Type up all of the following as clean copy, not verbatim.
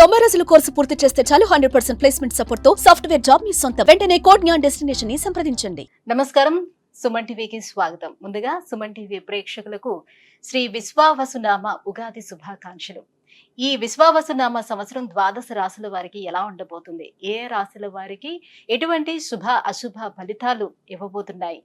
కొమరజులు course పూర్తి చేస్తే చాలు 100% ప్లేస్మెంట్ సపోర్ట్ తో సాఫ్ట్వేర్ జాబ్ మీ సొంతం. వెంటనే కోడ్ జ్ఞాన్ డెస్టినేషన్ ని సంప్రదించండి. నమస్కారం, సుమన్ టీవీకి స్వాగతం. ముందుగా సుమన్ టీవీ ప్రేక్షకులకు శ్రీ విశ్వావసునామ ఉగాది శుభాకాంక్షలు. ఈ విశ్వావసునామ సంవత్సరం ద్వాదశ రాశుల వారికి ఎలా ఉండబోతుంది, ఏ రాశుల వారికి ఎటువంటి శుభ అశుభ ఫలితాలు ఇవ్వబోతున్నాయి,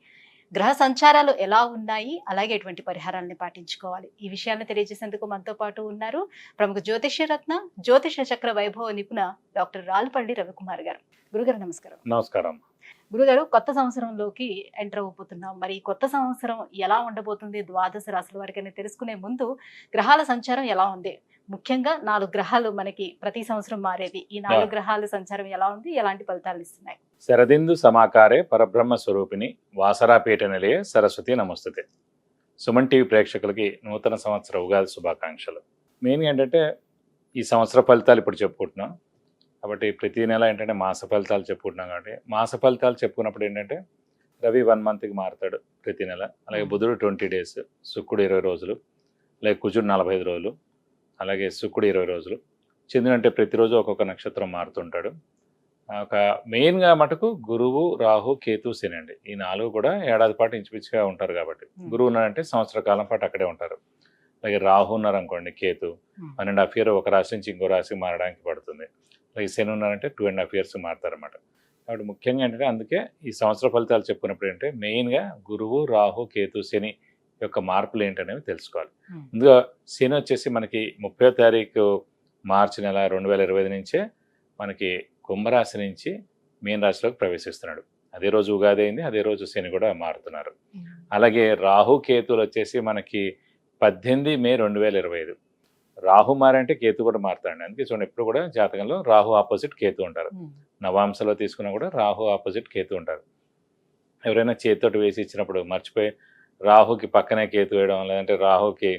గ్రహ సంచారాలు ఎలా ఉన్నాయి, అలాగే ఎటువంటి పరిహారాలను పాటించుకోవాలి, ఈ విషయాన్ని తెలియజేసేందుకు మనతో పాటు ఉన్నారు ప్రముఖ జ్యోతిష్య రత్న జ్యోతిష చక్ర వైభవ నిపుణ డాక్టర్ రాళ్ళపల్లి రవికుమార్ గారు. గురుగారు నమస్కారం. నమస్కారం. గురుగారు, కొత్త సంవత్సరంలోకి ఎంటర్ అవ్వబోతున్నాం. మరి కొత్త సంవత్సరం ఎలా ఉండబోతుంది ద్వాదశ రాశుల వారికి అని తెలుసుకునే ముందు గ్రహాల సంచారం ఎలా ఉంది, ముఖ్యంగా 4 గ్రహాలు మనకి ప్రతి సంవత్సరం మారేది, ఈ 4 గ్రహాల సంచారం ఎలా ఉంది, ఎలాంటి ఫలితాలు ఇస్తున్నాయి? శరదిందు సమాకారే పరబ్రహ్మ స్వరూపిణి వాసరాపీఠ నిలయ సరస్వతి నమస్తుతే. సుమన్ టీవీ ప్రేక్షకులకి నూతన సంవత్సర ఉగాది శుభాకాంక్షలు. మెయిన్గా ఏంటంటే ఈ సంవత్సర ఫలితాలు ఇప్పుడు చెప్పుకుంటున్నాం కాబట్టి ప్రతి నెల ఏంటంటే మాస ఫలితాలు చెప్పుకుంటున్నాం కాబట్టి మాస ఫలితాలు చెప్పుకున్నప్పుడు ఏంటంటే రవి 1 మంత్కి మారుతాడు ప్రతి నెల, అలాగే బుధుడు 20 డేస్, శుక్రుడు 20 రోజులు, అలాగే కుజుడు 45 రోజులు, అలాగే శుక్రుడు 20 రోజులు, చంద్రుడు అంటే ప్రతిరోజు ఒక్కొక్క నక్షత్రం మారుతుంటాడు. ఒక మెయిన్గా మటుకు గురువు, రాహు, కేతు, శని అండి. ఈ 4 కూడా ఏడాది పాటు ఇంచుమించుగా ఉంటారు కాబట్టి గురువు ఉన్నారంటే సంవత్సర కాలం పాటు అక్కడే ఉంటారు. అలాగే రాహు ఉన్నారనుకోండి, కేతు 1.5 ఇయర్ ఒక రాశి నుంచి ఇంకో రాశికి మారడానికి పడుతుంది. అలాగే శని ఉన్నారంటే 2.5 ఇయర్స్ మారుతారన్నమాట. కాబట్టి ముఖ్యంగా ఏంటంటే అందుకే ఈ సంవత్సర ఫలితాలు చెప్పుకున్నప్పుడు ఏంటంటే మెయిన్గా గురువు, రాహు, కేతు, శని యొక్క మార్పులు ఏంటనేవి తెలుసుకోవాలి. ముందుగా శని వచ్చేసి మనకి 30వ తారీఖు మార్చి నెల 2025 నుంచే మనకి కుంభరాశి నుంచి మీన రాశిలోకి ప్రవేశిస్తున్నాడు. అదే రోజు ఉగాది అయింది, అదే రోజు శని కూడా మారుతున్నారు. అలాగే రాహు, కేతులు వచ్చేసి మనకి 18 మే 2025. రాహు మారంటే కేతు కూడా మారుతాడు. అందుకే చూడండి ఎప్పుడు కూడా జాతకంలో రాహు ఆపోజిట్ కేతు ఉంటారు. నవాంశలో తీసుకున్నా కూడా రాహు ఆపోజిట్ కేతు ఉంటారు. ఎవరైనా చేతితోటి వేసి ఇచ్చినప్పుడు మర్చిపోయి రాహుకి పక్కనే కేతు వేయడం, లేదంటే రాహుకి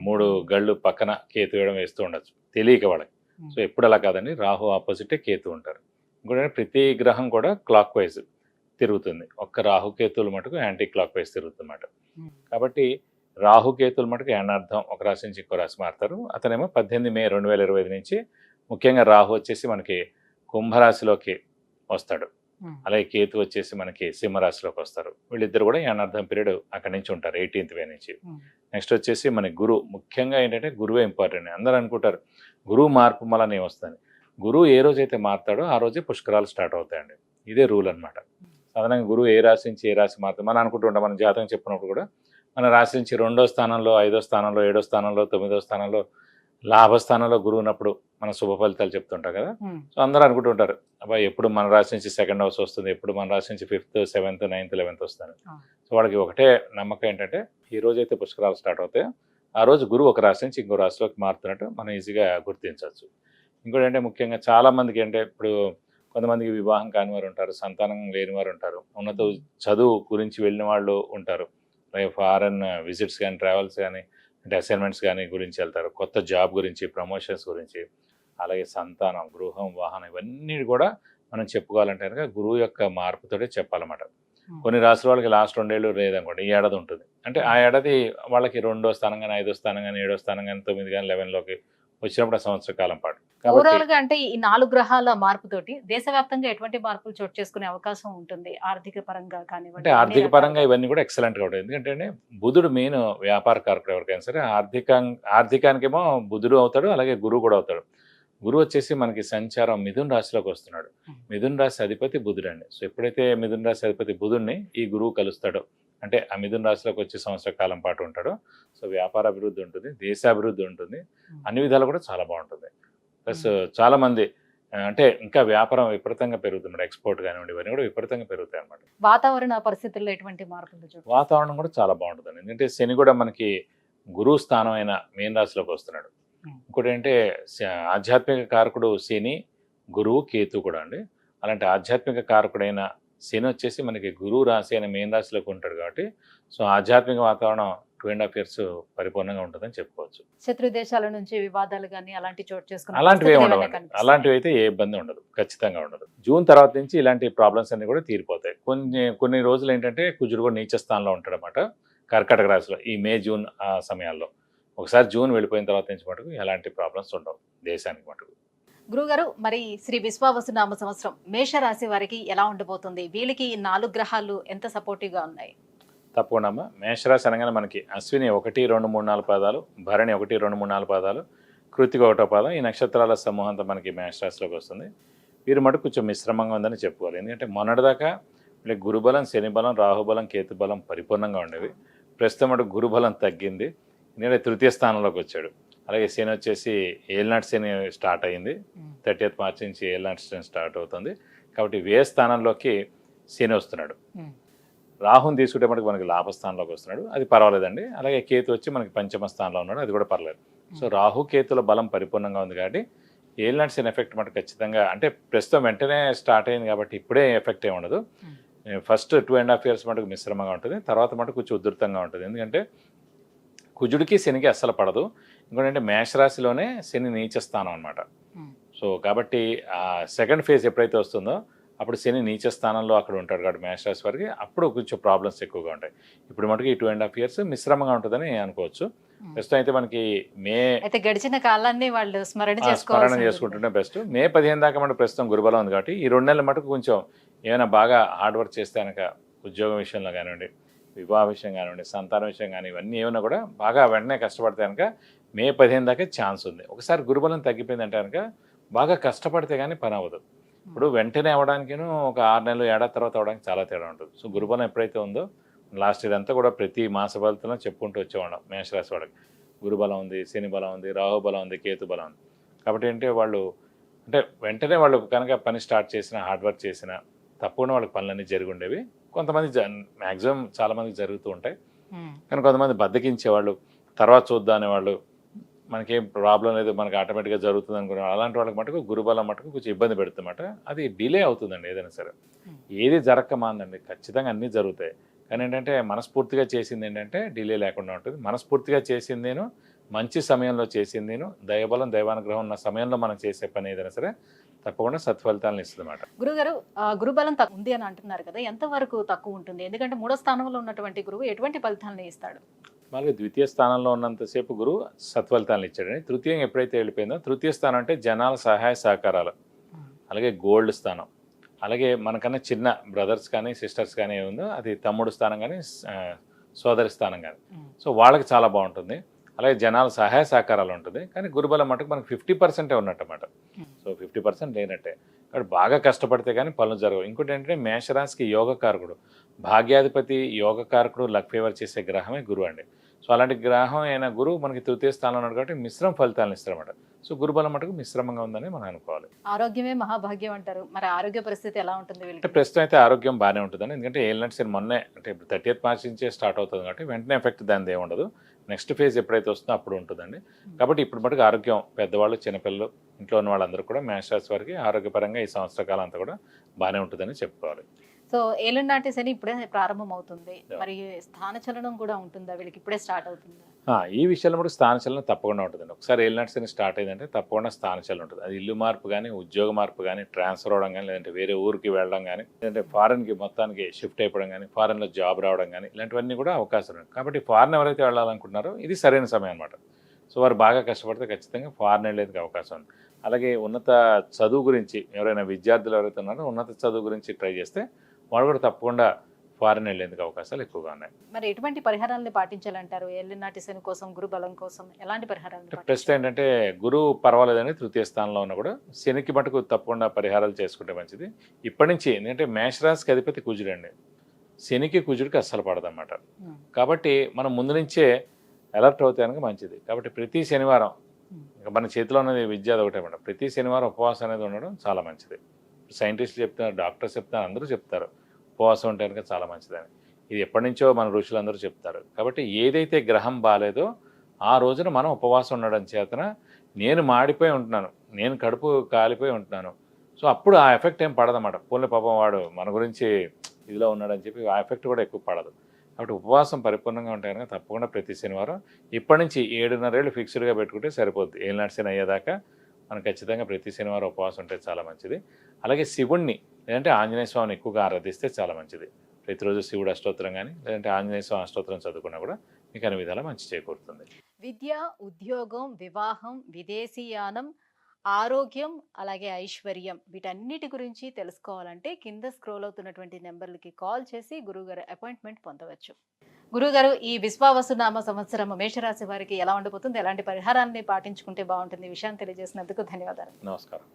3 గళ్ళు పక్కన కేతు వేయడం వేస్తూ ఉండొచ్చు తెలియక వాళ్ళకి. సో ఎప్పుడు అలా కాదండి, రాహు ఆపోజిటే కేతు ఉంటారు. ఇంకోటి ప్రతి గ్రహం కూడా క్లాక్ వైజ్ తిరుగుతుంది, ఒక్క రాహుకేతువులు మటుకు యాంటీ క్లాక్ వైజ్ తిరుగుతుందన్నమాట. కాబట్టి రాహుకేతువులు మటుకు ఏనార్థం ఒక రాశి నుంచి ఇంకో రాశి మారుతారు. అతనేమో 18 మే 2025 నుంచి ముఖ్యంగా రాహు వచ్చేసి మనకి కుంభరాశిలోకి వస్తాడు, అలాగే కేతు వచ్చేసి మనకి సింహరాశిలోకి వస్తారు. వీళ్ళిద్దరు కూడా ఏనార్థం పీరియడ్ అక్కడి నుంచి ఉంటారు 18th మే నుంచి. నెక్స్ట్ వచ్చేసి మన గురువు, ముఖ్యంగా ఏంటంటే గురువే ఇంపార్టెంట్. అందరూ అనుకుంటారు గురువు మార్పు మళ్ళీ వస్తుంది. గురువు ఏ రోజైతే మారుతాడో ఆ రోజే పుష్కరాలు స్టార్ట్ అవుతాయండి. ఇదే రూల్ అనమాట. సాధారణంగా గురువు ఏ రాశి నుంచి ఏ రాశి మారుతుంది మనం అనుకుంటుంటాం. మన జాతకం చెప్పినప్పుడు కూడా మన రాశి నుంచి 2వ స్థానంలో, 5వ స్థానంలో, 7వ స్థానంలో, 9వ స్థానంలో, లాభస్థానంలో గురువు ఉన్నప్పుడు మన శుభ ఫలితాలు చెప్తుంటాం కదా. సో అందరూ అనుకుంటుంటారు అబ్బాయి ఎప్పుడు మన రాశి నుంచి 2nd హౌస్ వస్తుంది, ఎప్పుడు మన రాశి నుంచి 5th, 7th, 9th, 11th వస్తాను. సో వాళ్ళకి ఒకటే నమ్మకం ఏంటంటే ఈ రోజైతే పుష్కరాలు స్టార్ట్ అవుతాయో ఆ రోజు గురువు ఒక రాశి నుంచి ఇంకో రాశిలోకి మారుతున్నట్టు మనం ఈజీగా గుర్తించవచ్చు. ఇంకోటి అంటే ముఖ్యంగా చాలామందికి అంటే ఇప్పుడు కొంతమందికి వివాహం కాని వారు ఉంటారు, సంతానం లేని వారు ఉంటారు, ఉన్నత చదువు గురించి వెళ్ళిన వాళ్ళు ఉంటారు, అలాగే ఫారెన్ విజిట్స్ కానీ, ట్రావెల్స్ కానీ, అంటే అసైన్మెంట్స్ కానీ గురించి వెళ్తారు, కొత్త జాబ్ గురించి, ప్రమోషన్స్ గురించి, అలాగే సంతానం, గృహం, వాహనం ఇవన్నీ కూడా మనం చెప్పుకోవాలంటే కనుక గురువు యొక్క మార్పుతోటే చెప్పాలన్నమాట. కొన్ని రాశుల వాళ్ళకి లాస్ట్ 2 ఏళ్ళు లేదనుకోండి, ఈ ఏడాది ఉంటుంది. అంటే ఆ ఏడాది వాళ్ళకి 2వ స్థానం కానీ, 5వ స్థానం కానీ, 7వ స్థానం కానీ, 9 కానీ, 11లోకి వచ్చినప్పుడు ఆ సంవత్సర కాలం పాటు. ఓవరాల్ గా అంటే ఈ 4 గ్రహాల మార్పుతోటి దేశవ్యాప్తంగా ఎటువంటి మార్పులు చోటు చేసుకునే అవకాశం ఉంటుంది? ఆర్థిక పరంగా కానివ్వండి, అంటే ఆర్థిక పరంగా ఇవన్నీ కూడా ఎక్సలెంట్గా ఉంటాయి. ఎందుకంటే బుధుడు మెయిన్ వ్యాపార కారకుడు ఎవరికైనా సరే. ఆర్థికానికేమో బుధుడు అవుతాడు, అలాగే గురువు కూడా అవుతాడు. గురువు వచ్చేసి మనకి సంచారం మిథున రాశిలోకి వస్తున్నాడు. మిథున రాశి అధిపతి బుధుడు అండి. సో ఎప్పుడైతే మిథున రాశి అధిపతి బుధుడిని ఈ గురువు కలుస్తాడో, అంటే ఆ మిథున రాశిలోకి వచ్చే సంవత్సర కాలం పాటు ఉంటాడో, సో వ్యాపార అభివృద్ధి ఉంటుంది, దేశాభివృద్ధి ఉంటుంది, అన్ని విధాలు కూడా చాలా బాగుంటుంది. ప్లస్ చాలామంది అంటే ఇంకా వ్యాపారం విపరీతంగా పెరుగుతున్నాడు, ఎక్స్పోర్ట్ కానివ్వండి, ఇవన్నీ కూడా విపరీతంగా పెరుగుతాయి అన్నమాట. వాతావరణ పరిస్థితుల్లో ఎటువంటి మార్పులు? వాతావరణం కూడా చాలా బాగుంటుంది. ఎందుకంటే శని కూడా మనకి గురువు స్థానం అయిన మీన రాశిలోకి వస్తున్నాడు. ఇంకోటి ఏంటంటే ఆధ్యాత్మిక కారకుడు శని, గురువు, కేతు కూడా అండి. అలాంటి ఆధ్యాత్మిక కారకుడైన శని వచ్చేసి మనకి గురువు రాశి అయిన మీన రాశిలోకి ఉంటాడు కాబట్టి సో ఆధ్యాత్మిక వాతావరణం 2.5 ఇయర్స్ పరిపూర్ణంగా ఉంటుందని చెప్పుకోవచ్చు. శత్రు దేశాల నుంచి వివాదాలు కానీ అలాంటి చోటు చేసుకుని అలాంటివి ఉండవండి. అలాంటివి అయితే ఏ ఇబ్బంది ఉండదు, ఖచ్చితంగా ఉండదు. జూన్ తర్వాత నుంచి ఇలాంటి ప్రాబ్లమ్స్ అన్ని కూడా తీరిపోతాయి. కొన్ని రోజులు ఏంటంటే కుజుడు కూడా నీచ స్థానంలో ఉంటాడు అన్నమాట కర్కాటక రాశిలో ఈ మే, జూన్ ఆ సమయాల్లో. ఒకసారి జూన్ వెళ్ళిపోయిన తర్వాత నుంచి మటుకు ఎలాంటి ప్రాబ్లమ్స్ ఉండవు దేశానికి మటుకు. గురుగారు, మరి శ్రీ విశ్వావసునామ సంవత్సరం మేషరాశి వారికి ఎలా ఉండబోతుంది? వీళ్ళకి ఈ 4 గ్రహాలు ఎంత సపోర్టివ్ గా ఉన్నాయి? తప్పకుండా అమ్మ. మేషరాశి అనగానే మనకి అశ్విని 1, 2, 3, 4 పాదాలు, భరణి 1, 2, 3, 4 పాదాలు, కృతిక 1వ పాదం, ఈ నక్షత్రాల సమూహంతో మనకి మేషరాశిలోకి వస్తుంది. వీరి మటుకు కొంచెం మిశ్రమంగా ఉందని చెప్పుకోవాలి. ఎందుకంటే మొన్నటిదాకా వీళ్ళకి గురుబలం, శనిబలం, రాహుబలం, కేతుబలం పరిపూర్ణంగా ఉండేవి. ప్రస్తుతం మటుకు గురుబలం తగ్గింది, ఎందుకంటే తృతీయ స్థానంలోకి వచ్చాడు. అలాగే శని వచ్చేసి ఏలినాటి శని స్టార్ట్ అయ్యింది. 30th మార్చి నుంచి ఏలినాటి శని స్టార్ట్ అవుతుంది. కాబట్టి వ్యయ స్థానంలోకి శని వస్తున్నాడు. రాహుని తీసుకుంటే మనకి లాభస్థానంలోకి వస్తున్నాడు, అది పర్వాలేదండి. అలాగే కేతు వచ్చి మనకి పంచమ స్థానంలో ఉన్నాడు, అది కూడా పర్లేదు. సో రాహు కేతుల బలం పరిపూర్ణంగా ఉంది కాబట్టి ఏలినాటి శని ఎఫెక్ట్ మనకు ఖచ్చితంగా, అంటే ప్రస్తుతం వెంటనే స్టార్ట్ అయింది కాబట్టి ఇప్పుడే ఎఫెక్ట్ ఏమి ఉండదు. ఫస్ట్ 2.5 years మటుకు మిశ్రమంగా ఉంటుంది, తర్వాత మటుకు కొంచెం ఉధృతంగా ఉంటుంది. ఎందుకంటే కుజుడికి శనికి అస్సలు పడదు. ఇంకోటంటే మేషరాశిలోనే శని నీచ స్థానం అనమాట. సో కాబట్టి ఆ సెకండ్ ఫేజ్ ఎప్పుడైతే వస్తుందో అప్పుడు శని నీచ స్థానంలో అక్కడ ఉంటాడు కాబట్టి మేషరాశి వారికి అప్పుడు కొంచెం ప్రాబ్లమ్స్ ఎక్కువగా ఉంటాయి. ఇప్పుడు మటుకు ఈ 2.5 years మిశ్రమంగా ఉంటుందని అనుకోవచ్చు. ప్రస్తుతం అయితే మనకి అయితే గడిచిన కాలాన్ని వాళ్ళు స్మరణ చేసుకుంటుంటే బెస్ట్. మే 15 దాకా మనకు ప్రస్తుతం గురుబలం ఉంది కాబట్టి ఈ 2 నెలల మటుకు కొంచెం ఏమైనా బాగా హార్డ్ వర్క్ చేస్తే కనుక ఉద్యోగం విషయంలో కానివ్వండి, వివాహ విషయం కానివ్వండి, సంతానం విషయం కానీ ఇవన్నీ ఏమైనా కూడా బాగా వెంటనే కష్టపడితే కనుక మే 15 దాకా ఛాన్స్ ఉంది. ఒకసారి గురుబలం తగ్గిపోయిందంటే కనుక బాగా కష్టపడితే కానీ పని అవ్వదు. ఇప్పుడు వెంటనే అవ్వడానికిను ఒక 6 నెలలు ఏడాది తర్వాత అవ్వడానికి చాలా తేడా ఉంటుంది. సో గురుబలం ఎప్పుడైతే ఉందో లాస్ట్ ఇయర్ అంతా కూడా ప్రతి మాస ఫలితంలో చెప్పుకుంటూ వచ్చేవాళ్ళం మేషరాశి వాళ్ళకి. గురుబలం ఉంది, శని బలం ఉంది, రాహు బలం ఉంది, కేతు బలం ఉంది. కాబట్టి ఏంటంటే వాళ్ళు అంటే వెంటనే వాళ్ళు కనుక పని స్టార్ట్ చేసిన, హార్డ్ వర్క్ చేసిన తప్పకుండా వాళ్ళకి పనులన్నీ జరిగి ఉండేవి. కొంతమంది మ్యాక్సిమం చాలామందికి జరుగుతూ ఉంటాయి, కానీ కొంతమంది బద్దకించేవాళ్ళు, తర్వాత చూద్దాం అనేవాళ్ళు, మనకేం ప్రాబ్లం లేదు మనకి ఆటోమేటిక్గా జరుగుతుంది అనుకున్నాం. అలాంటి వాళ్ళకి మటుకు గురుబలం మటుకు కొంచెం ఇబ్బంది పెడుతుందన్నమాట. అది డిలే అవుతుందండి. ఏదైనా సరే ఏది జరగక మాందండి, ఖచ్చితంగా అన్నీ జరుగుతాయి. కానీ ఏంటంటే మనస్ఫూర్తిగా చేసింది ఏంటంటే డిలే లేకుండా ఉంటుంది. మనస్ఫూర్తిగా చేసిందేను, మంచి సమయంలో చేసిందేను, దైవబలం దైవానుగ్రహం ఉన్న సమయంలో మనం చేసే పని ఏదైనా సరే తప్పకుండా సత్ఫలితాలను ఇస్తుంది అన్నమాట. గురుగారు, గురుబలం ఉంది అని అంటున్నారు కదా, ఎంతవరకు తక్కువ ఉంటుంది? ఎందుకంటే 3వ స్థానంలో ఉన్నటువంటి గురువు ఎటువంటి ఫలితాలను ఇస్తాడు? అలాగే ద్వితీయ స్థానంలో ఉన్నంతసేపు గురువు సత్ఫలితాలను ఇచ్చాడని. తృతీయం ఎప్పుడైతే వెళ్ళిపోయిందో, తృతీయ స్థానం అంటే జనాల సహాయ సహకారాలు, అలాగే గోల్డ్ స్థానం, అలాగే మనకన్నా చిన్న బ్రదర్స్ కానీ సిస్టర్స్ కానీ ఏముందో అది తమ్ముడు స్థానం కానీ సోదరి స్థానం కానీ, సో వాళ్ళకి చాలా బాగుంటుంది. అలాగే జనాల సహాయ సహకారాలు ఉంటుంది. కానీ గురుబలం మటుకు మనకు 50% ఉన్నట్టమాట. సో 50% లేనట్టే. కాబట్టి బాగా కష్టపడితే కానీ పనులు జరగవు. ఇంకోటి ఏంటంటే మేషరాశికి యోగకారకుడు, భాగ్యాధిపతి, యోగకారకుడు, లక్ ఫేవర్ చేసే గ్రహమే గురువు అండి. సో అలాంటి గ్రహం అయిన గురువు మనకి తృతీయ స్థానంలో ఉన్నాడు కాబట్టి మిశ్రమ ఫలితాలను ఇస్తారన్నమాట. సో గురుబలం మటుకు మిశ్రమంగా ఉందని మనం అనుకోవాలి. ఆరోగ్యమే మహాభాగ్యం అంటారు. మరి ఆరోగ్య పరిస్థితి ఎలా ఉంటుంది అంటే వీళ్ళకి? ప్రస్తుతం అయితే ఆరోగ్యం బాగానే ఉంటుందని. ఎందుకంటే ఏలినాటి శని మొన్నే అంటే ఇప్పుడు 30th మార్చి నుంచే స్టార్ట్ అవుతుంది కాబట్టి వెంటనే ఎఫెక్ట్ దానిది ఏమి ఉండదు. నెక్స్ట్ ఫేజ్ ఎప్పుడైతే వస్తుందో అప్పుడు ఉంటుందండి. కాబట్టి ఇప్పుడు మటుకు ఆరోగ్యం, పెద్దవాళ్ళు, చిన్నపిల్లలు, ఇంట్లో ఉన్న వాళ్ళందరూ కూడా మేషరాశి వారికి ఆరోగ్యపరంగా ఈ సంవత్సర కాలం అంతా కూడా బాగానే ఉంటుందని చెప్పుకోవాలి. సో ఏలినాటి శని ఇప్పుడే ప్రారంభం అవుతుంది. మరి స్థానచలనం కూడా ఉంటుందా వీళ్ళకి? ఇప్పుడే స్టార్ట్ అవుతుందా? ఈ విషయంలో కూడా స్థానచలనం తప్పకుండా ఉంటుందండి. ఒకసారి ఏలినాటి శని స్టార్ట్ అయిందంటే తప్పకుండా స్థానచలనం ఉంటుంది. అది ఇల్లు మార్పు కానీ, ఉద్యోగ మార్పు కానీ, ట్రాన్స్ఫర్ అవడం కానీ, లేదంటే వేరే ఊరికి వెళ్ళడం కానీ, లేదంటే ఫారెన్కి మొత్తానికి షిఫ్ట్ అయిపోవడం కానీ, ఫారెన్లో జాబ్ రావడం కానీ, ఇలాంటివన్నీ కూడా అవకాశం ఉంది. కాబట్టి ఫారెన్ ఎవరైతే వెళ్ళాలనుకుంటున్నారో ఇది సరైన సమయం అనమాట. సో వారు బాగా కష్టపడితే ఖచ్చితంగా ఫారెన్ వెళ్ళేందుకు అవకాశం ఉంది. అలాగే ఉన్నత చదువు గురించి ఎవరైనా విద్యార్థులు ఎవరైతే ఉన్నారో ఉన్నత చదువు గురించి ట్రై చేస్తే వాళ్ళు కూడా తప్పకుండా ఫారెన్ వెళ్ళేందుకు అవకాశాలు ఎక్కువగా ఉన్నాయి. మరి ఎటువంటి పరిహారాలను పాటించాలంటారు? ఏలినాటి శని కోసం, గురు బలం కోసం ఎలాంటి పరిహారాలు? ప్రస్తుతం ఏంటంటే గురువు పర్వాలేదని తృతీయ స్థానంలో ఉన్నా కూడా శనికి మటుకు తప్పకుండా పరిహారాలు చేసుకుంటే మంచిది. ఇప్పటి నుంచి ఎందుకంటే మేషరాశికి అధిపతి కుజుడండి, శనికి కుజుడికి అస్సలు పడదన్నమాట. కాబట్టి మనం ముందు నుంచే అలర్ట్ అవుతే కనుక మంచిది. కాబట్టి ప్రతి శనివారం ఇంకా మన చేతిలో ఉన్నది విద్య ఒకటే మేడం, ప్రతి శనివారం ఉపవాసం అనేది ఉండడం చాలా మంచిది. సైంటిస్టులు చెప్తున్నారు, డాక్టర్స్ చెప్తున్నారు, అందరూ చెప్తారు ఉపవాసం ఉంటే కనుక చాలా మంచిదని. ఇది ఎప్పటి నుంచో మన ఋషులందరూ చెప్తారు. కాబట్టి ఏదైతే గ్రహం బాగాలేదో ఆ రోజున మనం ఉపవాసం ఉండడం చేతన నేను మాడిపోయి ఉంటున్నాను, నేను కడుపు కాలిపోయి ఉంటున్నాను, సో అప్పుడు ఆ ఎఫెక్ట్ ఏం పడదన్నమాట. పోలే పాపం వాడు మన గురించి ఇదిలో ఉన్నాడని చెప్పి ఆ ఎఫెక్ట్ కూడా ఎక్కువ పడదు. కాబట్టి ఉపవాసం పరిపూర్ణంగా ఉంటే కనుక తప్పకుండా ప్రతి శనివారం ఇప్పటి నుంచి 7.5 ఏళ్ళు ఫిక్స్డ్గా పెట్టుకుంటే సరిపోద్ది. ఏలినాటి శని అయ్యేదాకా మనం ఖచ్చితంగా ప్రతి శనివారం ఉపవాసం ఉంటే చాలా మంచిది. అలాగే శివుణ్ణి లేదంటే ఆంజనేయ స్వామిని ఎక్కువగా ఆరాధిస్తే చాలా మంచిది. ప్రతిరోజు శివుడు అష్టోత్తరం కానీ లేదంటే ఆంజనేయ స్వామి అష్టోత్తరం చదువుకున్నా కూడా మీకు అన్ని విధాలా మంచి చేకూరుతుంది. విద్య, ఉద్యోగం, వివాహం, విదేశీయానం, ఆరోగ్యం అలాగే ఐశ్వర్యం వీటన్నిటి గురించి తెలుసుకోవాలంటే కింద స్క్రోల్ అవుతున్నటువంటి నెంబర్లకి కాల్ చేసి గురువుగారు అపాయింట్మెంట్ పొందవచ్చు. గురువుగారు, ఈ విశ్వావసునామ సంవత్సరం మేషరాశి వారికి ఎలా ఉండబోతుంది, ఎలాంటి పరిహారాన్ని పాటించుకుంటే బాగుంటుంది, ఈ విషయాన్ని తెలియజేసినందుకు ధన్యవాదాలు. నమస్కారం.